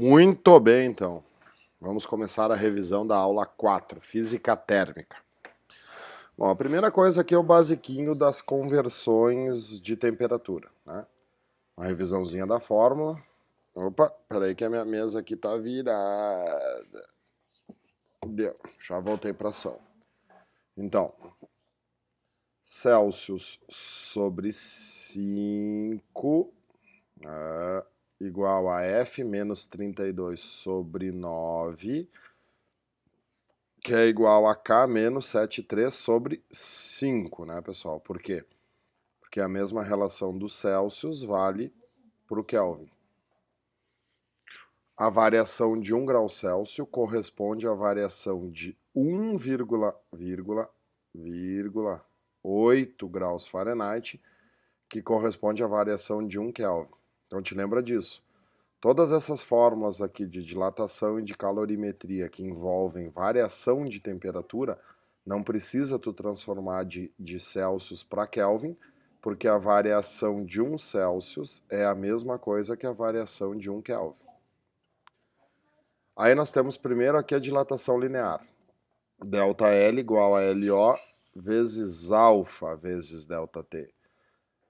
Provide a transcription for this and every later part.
Muito bem, então. Vamos começar a revisão da aula 4, Física Térmica. Bom, a primeira coisa aqui é o basiquinho das conversões de temperatura, né? Uma revisãozinha da fórmula. Opa, peraí que a minha mesa aqui tá virada. Deu, já voltei para ação. Então, Celsius sobre 5 igual a F menos 32 sobre 9, que é igual a K menos 7,3 sobre 5, né, pessoal? Por quê? Porque a mesma relação do Celsius vale para o Kelvin. A variação de 1 grau Celsius corresponde à variação de 1,8 graus Fahrenheit, que corresponde à variação de 1 Kelvin. Então, te lembra disso. Todas essas fórmulas aqui de dilatação e de calorimetria que envolvem variação de temperatura, não precisa tu transformar de Celsius para Kelvin, porque a variação de 1 Celsius é a mesma coisa que a variação de 1 Kelvin. Aí nós temos primeiro aqui a dilatação linear. ΔL igual a LO vezes alfa vezes ΔT.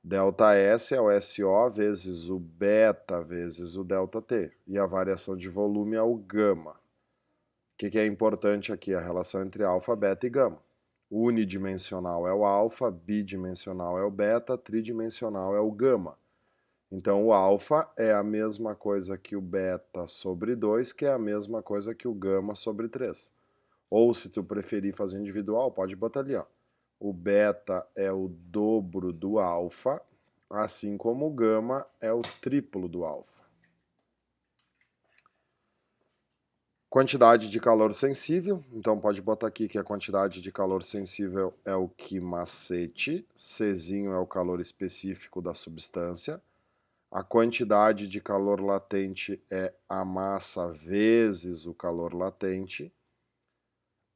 ΔS é o SO vezes o beta vezes o ΔT. E a variação de volume é o gama. O que é importante aqui? A relação entre alfa, beta e gama. Unidimensional é o alfa, bidimensional é o beta, tridimensional é o gama. Então o alfa é a mesma coisa que o beta sobre 2, que é a mesma coisa que o gama sobre 3. Ou se tu preferir fazer individual, pode botar ali, ó. O beta é o dobro do alfa, assim como o gama é o triplo do alfa. Quantidade de calor sensível, então pode botar aqui que a quantidade de calor sensível é o Q macete, Czinho é o calor específico da substância, a quantidade de calor latente é a massa vezes o calor latente,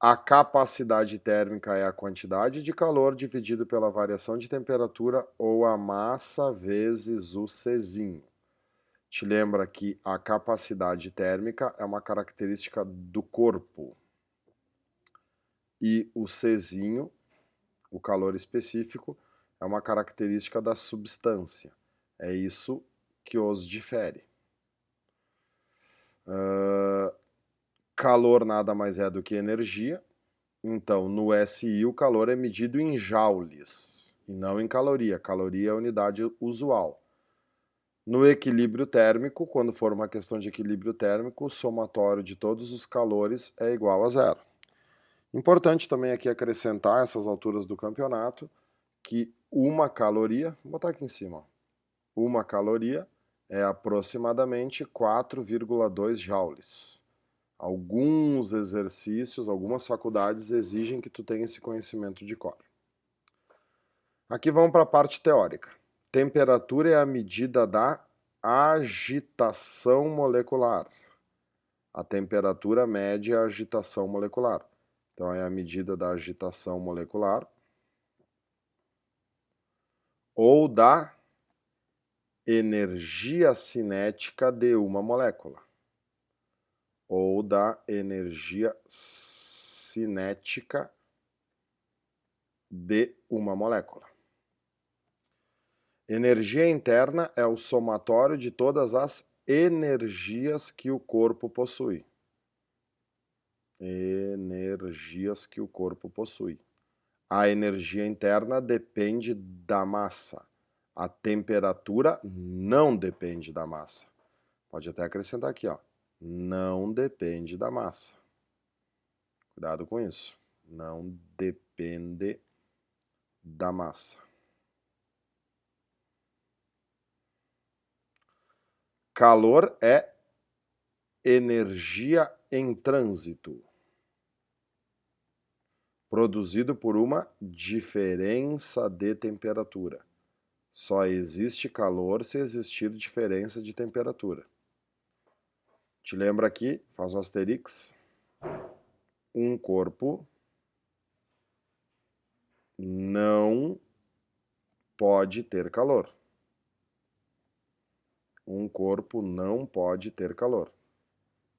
a capacidade térmica é a quantidade de calor dividido pela variação de temperatura ou a massa vezes o Czinho. Te lembra que a capacidade térmica é uma característica do corpo. E o Czinho, o calor específico, é uma característica da substância. É isso que os difere. Calor nada mais é do que energia. Então, no SI, o calor é medido em joules e não em caloria. Caloria é a unidade usual. No equilíbrio térmico, quando for uma questão de equilíbrio térmico, o somatório de todos os calores é igual a zero. Importante também aqui acrescentar, essas alturas do campeonato, que uma caloria, vou botar aqui em cima, ó, uma caloria é aproximadamente 4,2 joules. Alguns exercícios, algumas faculdades exigem que tu tenha esse conhecimento de cor. Aqui vamos para a parte teórica. Temperatura é a medida da agitação molecular. A temperatura mede a agitação molecular. Então, é a medida da agitação molecular ou da energia cinética de uma molécula. Ou da energia cinética de uma molécula. Energia interna é o somatório de todas as energias que o corpo possui. Energias que o corpo possui. A energia interna depende da massa. A temperatura não depende da massa. Pode até acrescentar aqui, ó. Não depende da massa. Cuidado com isso. Não depende da massa. Calor é energia em trânsito, produzido por uma diferença de temperatura. Só existe calor se existir diferença de temperatura. Te lembra aqui, faz um asterix. Um corpo não pode ter calor. Um corpo não pode ter calor.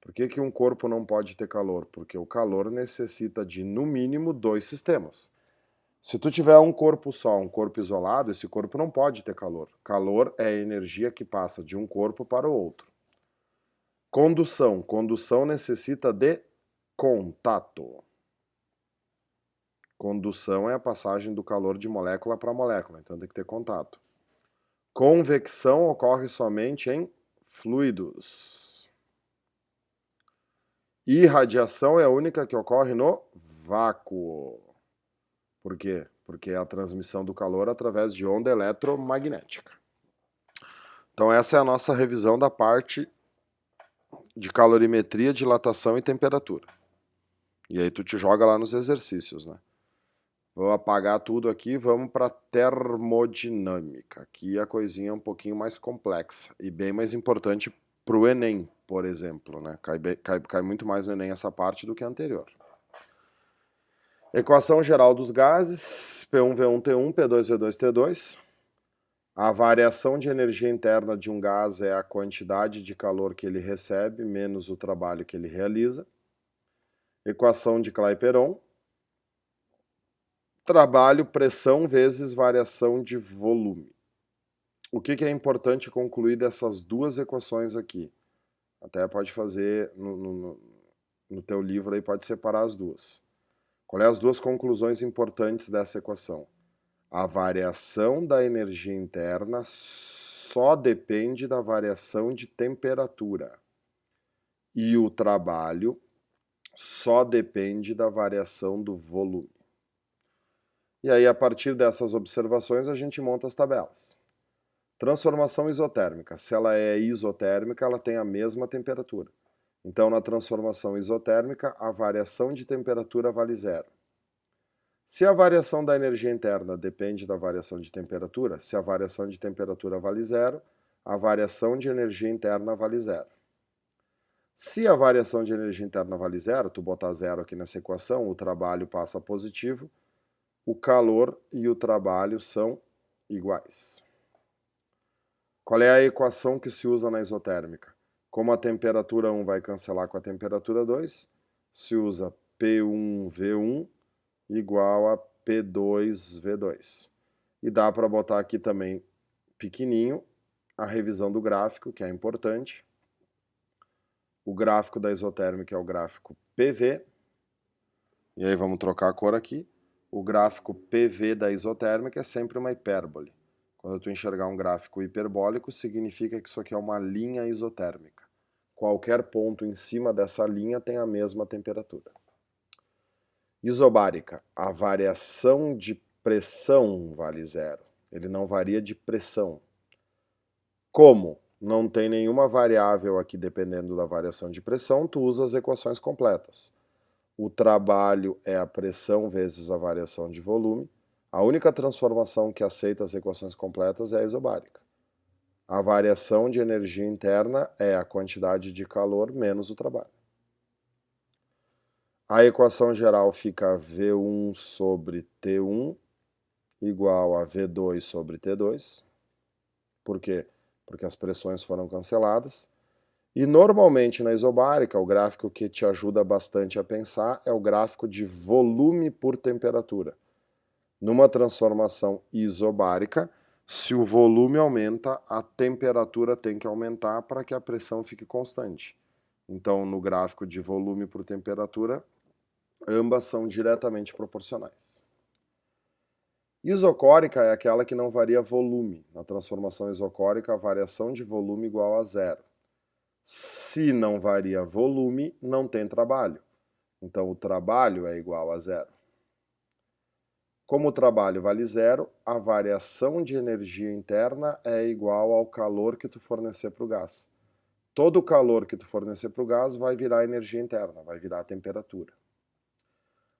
Por que um corpo não pode ter calor? Porque o calor necessita de, no mínimo, 2 sistemas. Se tu tiver um corpo só, um corpo isolado, esse corpo não pode ter calor. Calor é a energia que passa de um corpo para o outro. Condução. Condução necessita de contato. Condução é a passagem do calor de molécula para molécula, então tem que ter contato. Convecção ocorre somente em fluidos. Irradiação é a única que ocorre no vácuo. Por quê? Porque é a transmissão do calor através de onda eletromagnética. Então essa é a nossa revisão da parte de calorimetria, dilatação e temperatura. E aí tu te joga lá nos exercícios, né? Vou apagar tudo aqui, vamos para termodinâmica. Aqui a coisinha é um pouquinho mais complexa e bem mais importante para o Enem, por exemplo, né? Cai muito mais no Enem essa parte do que a anterior. Equação geral dos gases, P1V1T1, P2V2T2. A variação de energia interna de um gás é a quantidade de calor que ele recebe menos o trabalho que ele realiza. Equação de Clapeyron. Trabalho, pressão vezes variação de volume. O que é importante concluir dessas duas equações aqui? Até pode fazer no teu livro aí, pode separar as duas. Qual é as duas conclusões importantes dessa equação? A variação da energia interna só depende da variação de temperatura. E o trabalho só depende da variação do volume. E aí, a partir dessas observações, a gente monta as tabelas. Transformação isotérmica. Se ela é isotérmica, ela tem a mesma temperatura. Então, na transformação isotérmica, a variação de temperatura vale zero. Se a variação da energia interna depende da variação de temperatura, se a variação de temperatura vale zero, a variação de energia interna vale zero. Se a variação de energia interna vale zero, tu botar zero aqui nessa equação, o trabalho passa positivo, o calor e o trabalho são iguais. Qual é a equação que se usa na isotérmica? Como a temperatura 1 vai cancelar com a temperatura 2, se usa P1V1 igual a P2V2. E dá para botar aqui também pequenininho a revisão do gráfico, que é importante. O gráfico da isotérmica é o gráfico PV. E aí vamos trocar a cor aqui. O gráfico PV da isotérmica é sempre uma hipérbole. Quando tu enxergar um gráfico hiperbólico, significa que isso aqui é uma linha isotérmica. Qualquer ponto em cima dessa linha tem a mesma temperatura. Isobárica, a variação de pressão vale zero. Ele não varia de pressão. Como não tem nenhuma variável aqui dependendo da variação de pressão, tu usa as equações completas. O trabalho é a pressão vezes a variação de volume. A única transformação que aceita as equações completas é a isobárica. A variação de energia interna é a quantidade de calor menos o trabalho. A equação geral fica V1 sobre T1 igual a V2 sobre T2. Por quê? Porque as pressões foram canceladas. E normalmente na isobárica, o gráfico que te ajuda bastante a pensar é o gráfico de volume por temperatura. Numa transformação isobárica, se o volume aumenta, a temperatura tem que aumentar para que a pressão fique constante. Então, no gráfico de volume por temperatura, ambas são diretamente proporcionais. Isocórica é aquela que não varia volume. Na transformação isocórica, a variação de volume igual a zero. Se não varia volume, não tem trabalho. Então, o trabalho é igual a zero. Como o trabalho vale zero, a variação de energia interna é igual ao calor que tu fornecer para o gás. Todo o calor que tu fornecer para o gás vai virar energia interna, vai virar temperatura.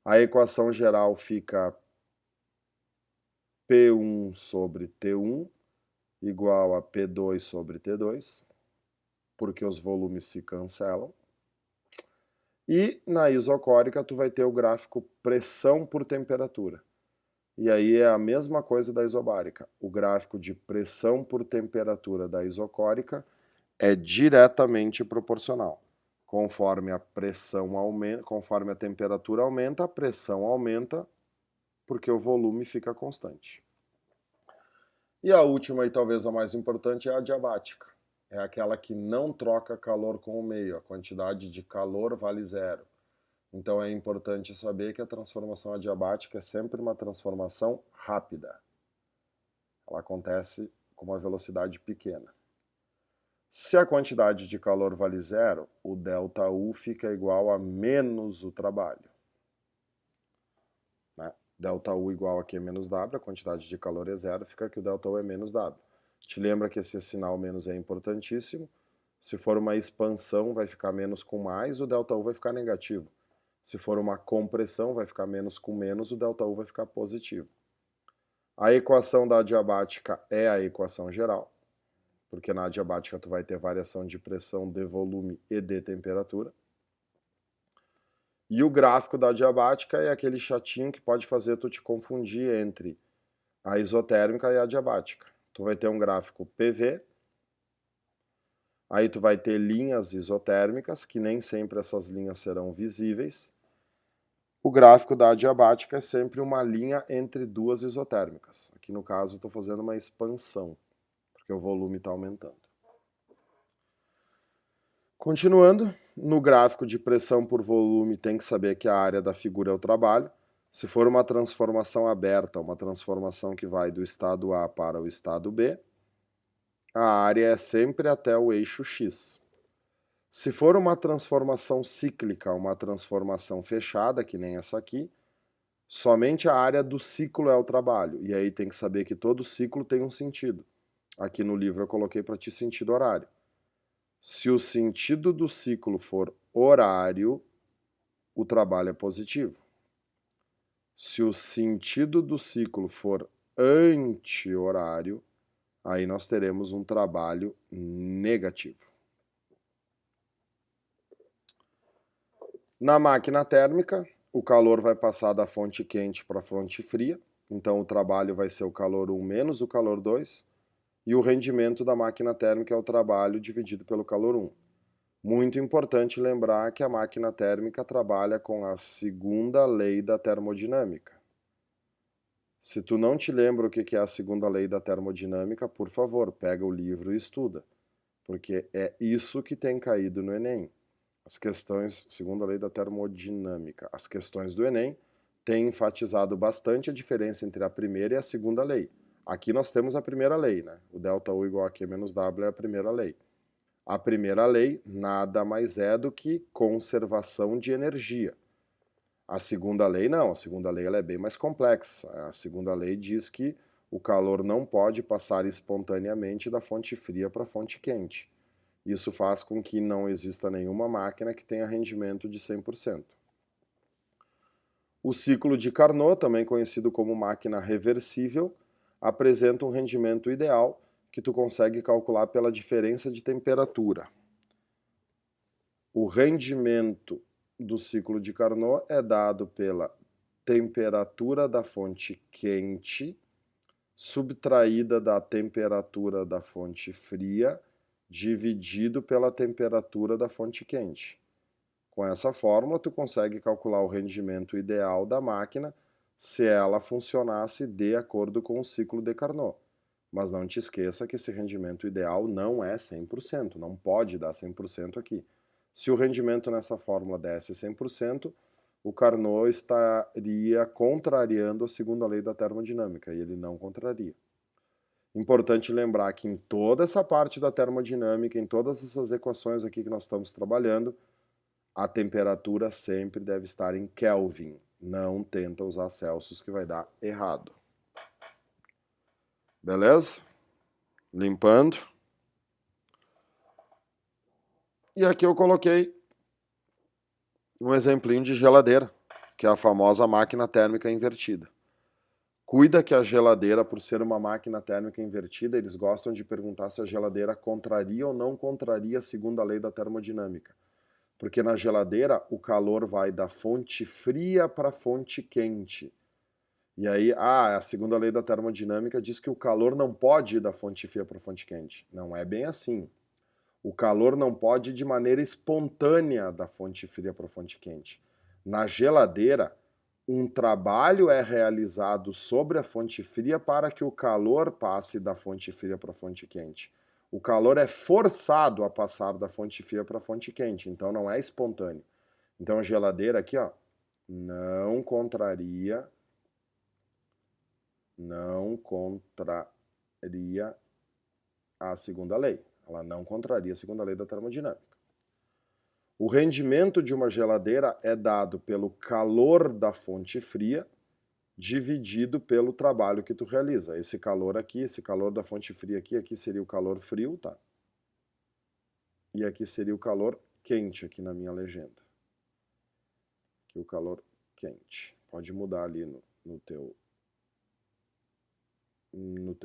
A equação geral fica P1 sobre T1 igual a P2 sobre T2, porque os volumes se cancelam. E na isocórica tu vai ter o gráfico pressão por temperatura. E aí é a mesma coisa da isobárica. O gráfico de pressão por temperatura da isocórica é diretamente proporcional. Conforme a pressão aumenta, conforme a temperatura aumenta, a pressão aumenta, porque o volume fica constante. E a última e talvez a mais importante é a adiabática. É aquela que não troca calor com o meio, a quantidade de calor vale zero. Então é importante saber que a transformação adiabática é sempre uma transformação rápida. Ela acontece com uma velocidade pequena. Se a quantidade de calor vale zero, o ΔU fica igual a menos o trabalho. Né? ΔU igual aqui é menos W, a quantidade de calor é zero, fica que o ΔU é menos W. Te lembra que esse sinal menos é importantíssimo. Se for uma expansão, vai ficar menos com mais, o ΔU vai ficar negativo. Se for uma compressão, vai ficar menos com menos, o ΔU vai ficar positivo. A equação da adiabática é a equação geral, porque na adiabática tu vai ter variação de pressão, de volume e de temperatura. E o gráfico da adiabática é aquele chatinho que pode fazer tu te confundir entre a isotérmica e a adiabática. Tu vai ter um gráfico PV, aí tu vai ter linhas isotérmicas, que nem sempre essas linhas serão visíveis. O gráfico da adiabática é sempre uma linha entre duas isotérmicas. Aqui no caso estou fazendo uma expansão, porque o volume está aumentando. Continuando, no gráfico de pressão por volume tem que saber que a área da figura é o trabalho. Se for uma transformação aberta, uma transformação que vai do estado A para o estado B, a área é sempre até o eixo X. Se for uma transformação cíclica, uma transformação fechada, que nem essa aqui, somente a área do ciclo é o trabalho. E aí tem que saber que todo ciclo tem um sentido. Aqui no livro eu coloquei para ti sentido horário. Se o sentido do ciclo for horário, o trabalho é positivo. Se o sentido do ciclo for anti-horário, aí nós teremos um trabalho negativo. Na máquina térmica, o calor vai passar da fonte quente para a fonte fria, então o trabalho vai ser o calor 1 menos o calor 2, e o rendimento da máquina térmica é o trabalho dividido pelo calor 1. Muito importante lembrar que a máquina térmica trabalha com a segunda lei da termodinâmica. Se tu não te lembra o que é a segunda lei da termodinâmica, por favor, pega o livro e estuda, porque é isso que tem caído no Enem. As questões, segunda lei da termodinâmica, as questões do Enem têm enfatizado bastante a diferença entre a primeira e a segunda lei. Aqui nós temos a primeira lei, né? O ΔU igual a Q menos W é a primeira lei. A primeira lei nada mais é do que conservação de energia. A segunda lei não, a segunda lei ela é bem mais complexa. A segunda lei diz que o calor não pode passar espontaneamente da fonte fria para a fonte quente. Isso faz com que não exista nenhuma máquina que tenha rendimento de 100%. O ciclo de Carnot, também conhecido como máquina reversível, apresenta um rendimento ideal que tu consegue calcular pela diferença de temperatura. O rendimento do ciclo de Carnot é dado pela temperatura da fonte quente subtraída da temperatura da fonte fria dividido pela temperatura da fonte quente. Com essa fórmula, tu consegue calcular o rendimento ideal da máquina se ela funcionasse de acordo com o ciclo de Carnot. Mas não te esqueça que esse rendimento ideal não é 100%, não pode dar 100% aqui. Se o rendimento nessa fórmula desse 100%, o Carnot estaria contrariando a segunda lei da termodinâmica, e ele não contraria. Importante lembrar que em toda essa parte da termodinâmica, em todas essas equações aqui que nós estamos trabalhando, a temperatura sempre deve estar em Kelvin. Não tenta usar Celsius que vai dar errado. Beleza? Limpando. E aqui eu coloquei um exemplinho de geladeira, que é a famosa máquina térmica invertida. Cuida que a geladeira, por ser uma máquina térmica invertida, eles gostam de perguntar se a geladeira contraria ou não contraria a segunda lei da termodinâmica. Porque na geladeira o calor vai da fonte fria para a fonte quente. E aí, a segunda lei da termodinâmica diz que o calor não pode ir da fonte fria para a fonte quente. Não é bem assim. O calor não pode ir de maneira espontânea da fonte fria para a fonte quente. Na geladeira, um trabalho é realizado sobre a fonte fria para que o calor passe da fonte fria para a fonte quente. O calor é forçado a passar da fonte fria para a fonte quente, então não é espontâneo. Então a geladeira aqui, ó, não contraria a segunda lei. Ela não contraria a segunda lei da termodinâmica. O rendimento de uma geladeira é dado pelo calor da fonte fria dividido pelo trabalho que tu realiza. Esse calor aqui, esse calor da fonte fria aqui seria o calor frio, tá? E aqui seria o calor quente, aqui na minha legenda. Aqui o calor quente. Pode mudar ali no teu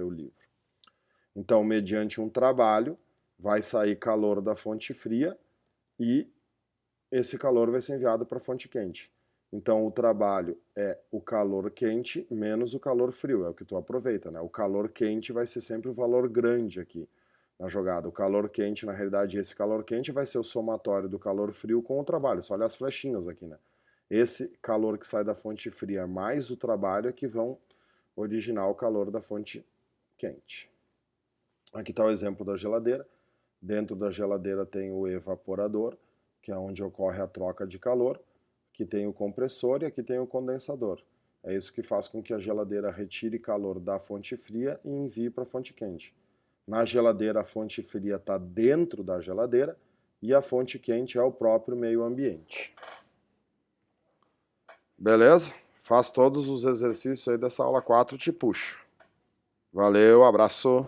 livro. Então, mediante um trabalho, vai sair calor da fonte fria e esse calor vai ser enviado para a fonte quente. Então, o trabalho é o calor quente menos o calor frio, é o que tu aproveita, né? O calor quente vai ser sempre o valor grande aqui na jogada. O calor quente, na realidade, esse calor quente vai ser o somatório do calor frio com o trabalho. Só olha as flechinhas aqui, né? Esse calor que sai da fonte fria mais o trabalho é que vão originar o calor da fonte quente. Aqui está o exemplo da geladeira. Dentro da geladeira tem o evaporador, que é onde ocorre a troca de calor, que tem o compressor e aqui tem o condensador. É isso que faz com que a geladeira retire calor da fonte fria e envie para a fonte quente. Na geladeira, a fonte fria está dentro da geladeira e a fonte quente é o próprio meio ambiente. Beleza? Faz todos os exercícios aí dessa aula 4 e te puxo. Valeu, abraço!